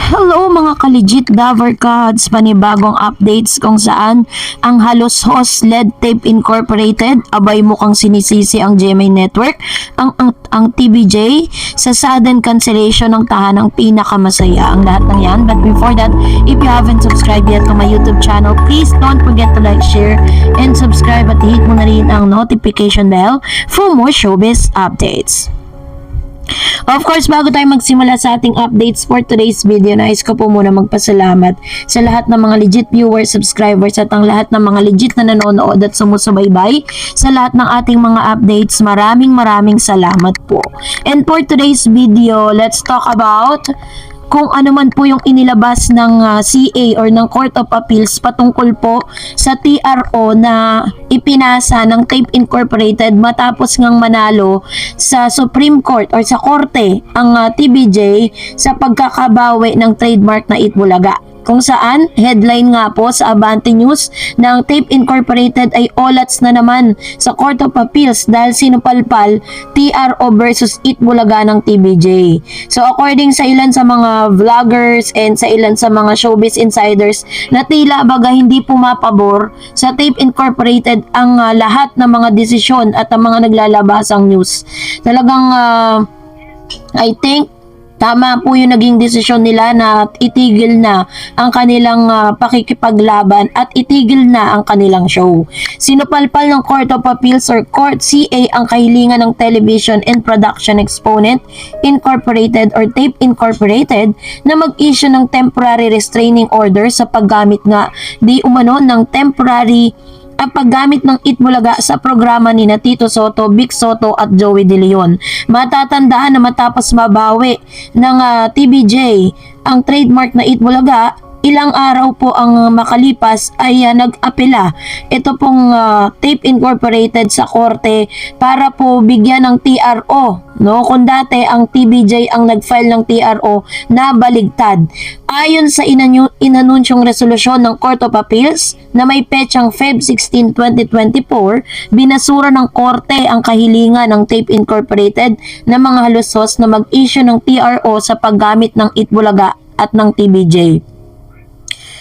Hello mga ka-legit Daver Gods, panibagong updates kung saan ang Halos Host LED Tape Incorporated, abay mukhang sinisisi ang GMA Network, ang TBJ sa sudden cancellation ng tahanang pinakamasaya. Ang lahat ng yan. But before that, if you haven't subscribed yet to my YouTube channel, please don't forget to like, share, and subscribe at hit mo na rin ang notification bell for more showbiz updates. Of course, bago tayo magsimula sa ating updates for today's video, nais ko po muna magpasalamat sa lahat ng mga legit viewers, subscribers at ang lahat ng mga legit na nanonood at sumusubaybay sa lahat ng ating mga updates. Maraming salamat po. And for today's video, let's talk about kung ano man po yung inilabas ng CA or ng Court of Appeals patungkol po sa TRO na ipinasa ng Tape Incorporated matapos ngang manalo sa Supreme Court or sa Korte ang TBJ sa pagkakabawi ng trademark na Itbulaga. Kung saan, headline nga po sa Abante News na ang Tape Incorporated ay olats na naman sa Court of Appeals dahil sinupalpal TRO versus Itbulaga ng TBJ. So according sa ilan sa mga vloggers and sa ilan sa mga showbiz insiders na tila baga hindi pumapabor sa Tape Incorporated ang lahat ng mga desisyon at ang mga naglalabasang news. Talagang I think tama po yung naging desisyon nila na itigil na ang kanilang pakikipaglaban at itigil na ang kanilang show. Sinupalpal ng Court of Appeals or Court CA ang kahilingan ng Television and Production Exponent Incorporated or Tape Incorporated na mag-issue ng temporary restraining order sa paggamit nga di umano ng temporary ang paggamit ng Itbulaga sa programa ni Tito Sotto, Vic Sotto at Joey De Leon. Matatandaan na matapos mabawi ng TBJ ang trademark na Itbulaga, ilang araw po ang makalipas ay nag-apela ito pong Tape Incorporated sa korte para po bigyan ng TRO, no? Kung dati ang TBJ ang nag-file ng TRO na baligtad. Ayon sa inanunsyong resolusyon ng Court of Appeals na may petsang Feb 16, 2024, binasura ng korte ang kahilingan ng Tape Incorporated na mga halusos na mag-issue ng TRO sa paggamit ng Itbulaga at ng TBJ.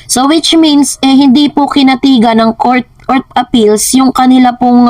So which means hindi po kinatiga ng Court of Appeals yung kanila pong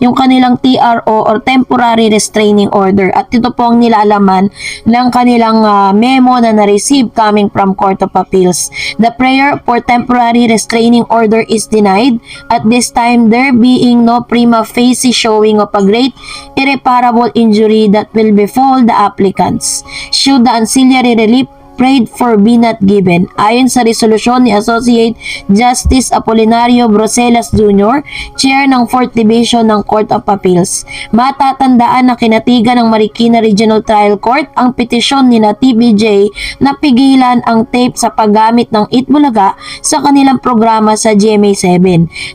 yung kanilang TRO or temporary restraining order, at ito po ang nilalaman ng kanilang memo na na-receive coming from Court of Appeals. The prayer for temporary restraining order is denied at this time, there being no prima facie showing of a great irreparable injury that will befall the applicants should the ancillary relief prayed for be not given. Ayon sa resolusyon ni Associate Justice Apolinario Broselas Jr., Chair ng 4th Division ng Court of Appeals. Matatandaan na kinatigan ng Marikina Regional Trial Court ang petisyon ni TBJ na pigilan ang tape sa paggamit ng Itbulaga sa kanilang programa sa GMA7.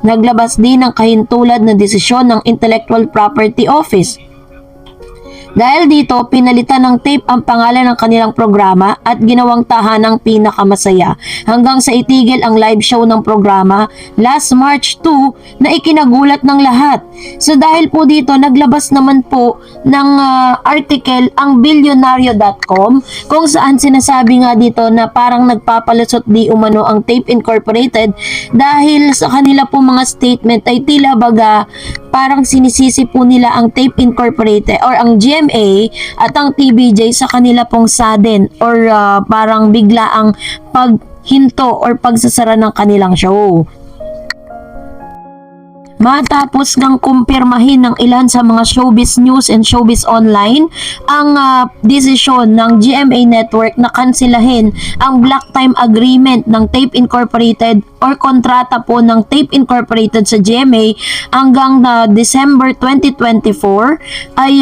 Naglabas din ng kahintulad na desisyon ng Intellectual Property Office. Dahil dito, pinalitan ng tape ang pangalan ng kanilang programa at ginawang tahanang pinakamasaya hanggang sa itigil ang live show ng programa last March 2 na ikinagulat ng lahat. So dahil po dito, naglabas naman po ng article ang Billionario.com kung saan sinasabi nga dito na parang nagpapalusot di umano ang Tape Incorporated dahil sa kanila po mga statement ay tila baga parang sinisisi po nila ang Tape Incorporated or ang GMA at ang TBJ sa kanila pong sudden or parang bigla ang paghinto or pagsasara ng kanilang show. Matapos ngang kumpirmahin ng ilan sa mga showbiz news and showbiz online ang desisyon ng GMA Network na kansilahin ang block time agreement ng Tape Incorporated or kontrata po ng Tape Incorporated sa GMA hanggang December 2024 ay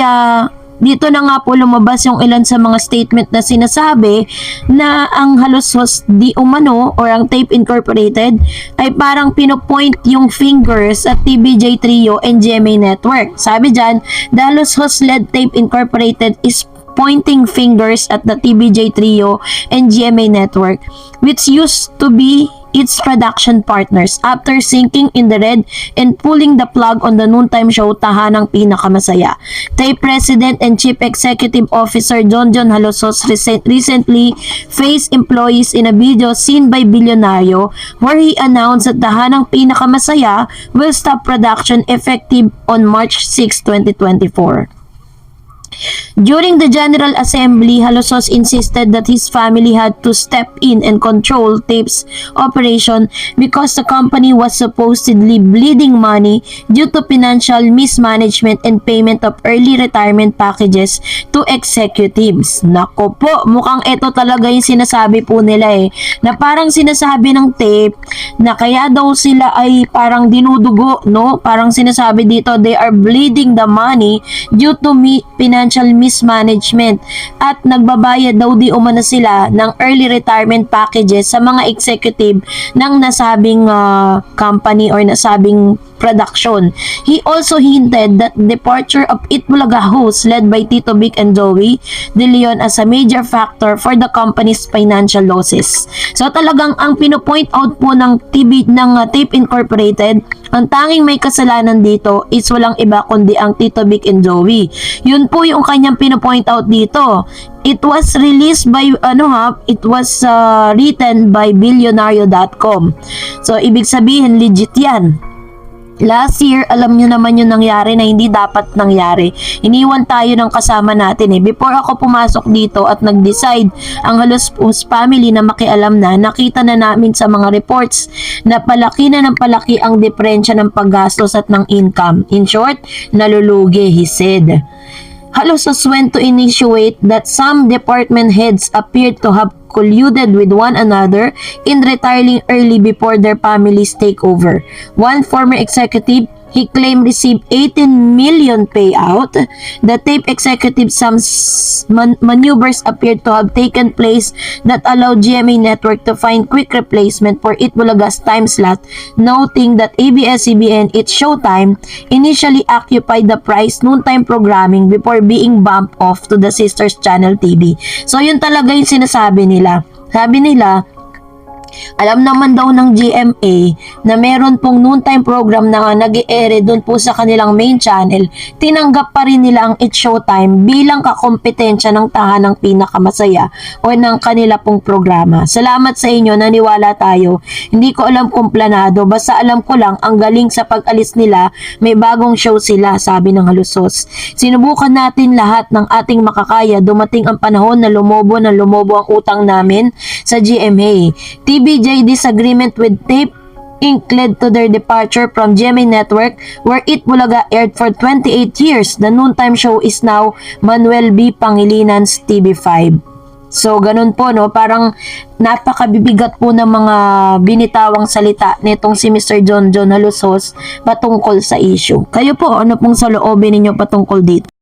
dito na nga po lumabas yung ilan sa mga statement na sinasabi na ang halos-hos di umano or ang Tape Incorporated ay parang pinopoint yung fingers at TBJ Trio and GMA Network. Sabi dyan, the halos-hos led Tape Incorporated is pointing fingers at the TVJ Trio and GMA Network, which used to be its production partners. After sinking in the red and pulling the plug on the noontime show, Tahanang Pinakamasaya, TAPE President and Chief Executive Officer Jonjon Halosos recently faced employees in a video seen by Bilyonaryo where he announced that Tahanang Pinakamasaya will stop production effective on March 6, 2024. During the General Assembly, Halosos insisted that his family had to step in and control TAPE's operation because the company was supposedly bleeding money due to financial mismanagement and payment of early retirement packages to executives. Nako po, mukhang ito talaga yung sinasabi po nila na parang sinasabi ng TAPE na kaya daw sila ay parang dinudugo, no? Parang sinasabi dito, they are bleeding the money due to financial mismanagement at nagbabayad daw di umano sila ng early retirement packages sa mga executive ng nasabing company or nasabing production. He also hinted that departure of Itbulaga hosts led by Tito Vic and Joey De Leon as a major factor for the company's financial losses. So talagang ang pino-point out po ng TAPE Incorporated, ang tanging may kasalanan dito is walang iba kundi ang Tito Vic and Joey. Yun po yung kanyang pino-point out dito. It was released by written by Bilyonaryo.com. So ibig sabihin legit yan. Last year, alam nyo naman yung nangyari na hindi dapat nangyari. Iniwan tayo ng kasama natin Before ako pumasok dito at nag-decide ang Halosos family na makialam na, nakita na namin sa mga reports na palaki na ng palaki ang diferensya ng paggastos at ng income. In short, nalulugi, he said. Halosos went to initiate that some department heads appeared to have colluded with one another in retiring early before their families take over. One former executive he claimed received 18 million payout. The TAPE executive some maneuvers appeared to have taken place that allowed GMA Network to find quick replacement for Itbulaga's time slot, noting that ABS-CBN, its Showtime, initially occupied the prize noontime programming before being bumped off to the sister's channel TV. So yun talaga yung sinasabi nila. Sabi nila, alam naman daw ng GMA na meron pong noontime program na nag-e-ere doon po sa kanilang main channel, tinanggap pa rin nila ang It's Showtime bilang kakompetensya ng Tahanang Pinakamasaya o ng kanila pong programa. Salamat sa inyo, naniwala tayo. Hindi ko alam kung planado, basta alam ko lang ang galing sa pag-alis nila, may bagong show sila, sabi ng Halosos. Sinubukan natin lahat ng ating makakaya, dumating ang panahon na lumobo ang utang namin sa GMA. TBJ disagreement with TAPE Inc. led to their departure from GMA Network where Itbulaga aired for 28 years. The noontime show is now Manuel B. Pangilinan's TV5. So, ganun po, no? Parang napakabibigat po ng mga binitawang salita nitong si Mr. Jonjon Halosos patungkol sa issue. Kayo po, ano pong saloobin ninyo patungkol dito?